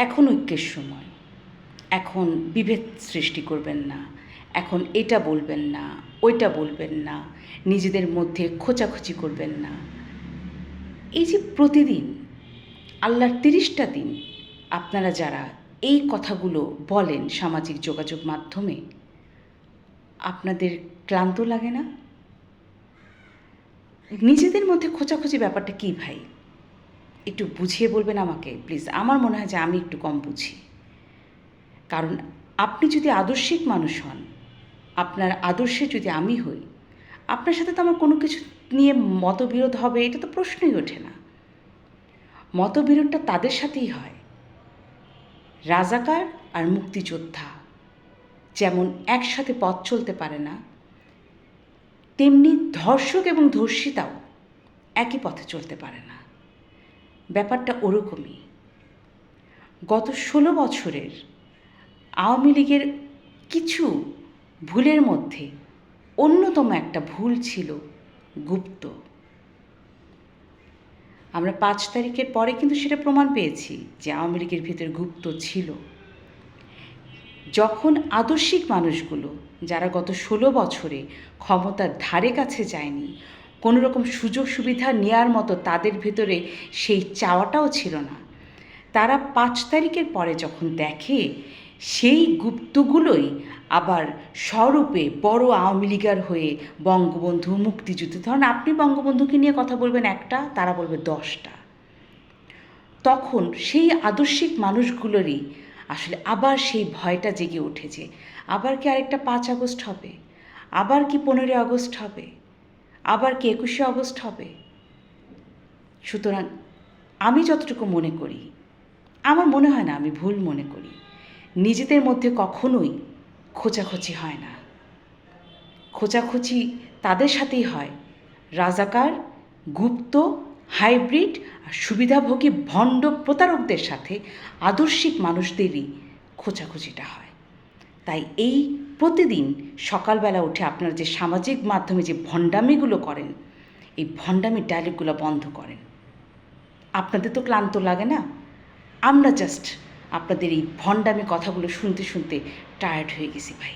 এখন ঐক্যের সময়। এখন বিভেদ সৃষ্টি করবেন না, এখন এটা বলবেন না, ওইটা বলবেন না, নিজেদের মধ্যে খোঁচাখুচি করবেন না। এই যে প্রতিদিন আল্লাহর 30টা দিন আপনারা যারা এই কথাগুলো বলেন সামাজিক যোগাযোগ মাধ্যমে, আপনাদের ক্লান্ত লাগে না? নিজেদের মধ্যে খোঁচাখুচি ব্যাপারটা কী ভাই? একটু বুঝিয়ে বলবেন আমাকে প্লিজ। আমার মনে হয় যে আমি একটু কম বুঝি। কারণ আপনি যদি আদর্শিক মানুষ হন, আপনার আদর্শে যদি আমি হই, আপনার সাথে তো আমার কোনো কিছু নিয়ে মতবিরোধ হবে এটা তো প্রশ্নই ওঠে না। মতবিরোধটা তাদের সাথেই হয়, রাজাকার আর মুক্তিযোদ্ধা যেমন একসাথে পথ চলতে পারে না, তেমনি ধর্ষক এবং ধর্ষিতাও একই পথে চলতে পারে না। ব্যাপারটা ওরকমই। গত 16 বছরের আওয়ামী লীগের কিছু ভুলের মধ্যে অন্যতম একটা ভুল ছিল গুপ্ত। আমরা 5 তারিখের পরে কিন্তু সেটা প্রমাণ পেয়েছি যে আওয়ামী লীগের ভিতরে গুপ্ত ছিল। যখন আদর্শিক মানুষগুলো যারা গত 16 বছরে ক্ষমতার ধারে কাছে যায়নি, কোনো রকম সুযোগ সুবিধা নেওয়ার মতো তাদের ভিতরে সেই চাওয়াটাও ছিল না, তারা 5 তারিখের পরে যখন দেখে সেই গুপ্তগুলোই আবার স্বরূপে বড় আওয়ামী লীগার হয়ে বঙ্গবন্ধু, মুক্তিযুদ্ধ, ধরেন আপনি বঙ্গবন্ধুকে নিয়ে কথা বলবেন একটা, তারা বলবে 10টা। তখন সেই আদর্শিক মানুষগুলোরই আসলে আবার সেই ভয়টা জেগে উঠেছে। আবার কি আরেকটা 5 আগস্ট হবে? আবার কি 15 আগস্ট হবে? আবার কি 21শে আগস্ট হবে? সুতরাং আমি যতটুকু মনে করি, আমার মনে হয় না আমি ভুল মনে করি, নিজেদের মধ্যে কখনোই খোঁচাখুচি হয় না। খোঁচাখুচি তাদের সাথেই হয় রাজাকার, গুপ্ত, হাইব্রিড আর সুবিধাভোগী ভণ্ড প্রতারকদের সাথে আদর্শিক মানুষদেরই খোঁচাখুচিটা হয়। তাই এই প্রতিদিন সকালবেলা উঠে আপনারা যে সামাজিক মাধ্যমে যে ভণ্ডামিগুলো করেন, এই ভণ্ডামির ডায়লগগুলো বন্ধ করেন। আপনাদের তো ক্লান্ত লাগে না? আমরা জাস্ট আপনাদের এই ভণ্ডামি কথাগুলো শুনতে শুনতে টায়ার্ড হয়ে গেছি ভাই।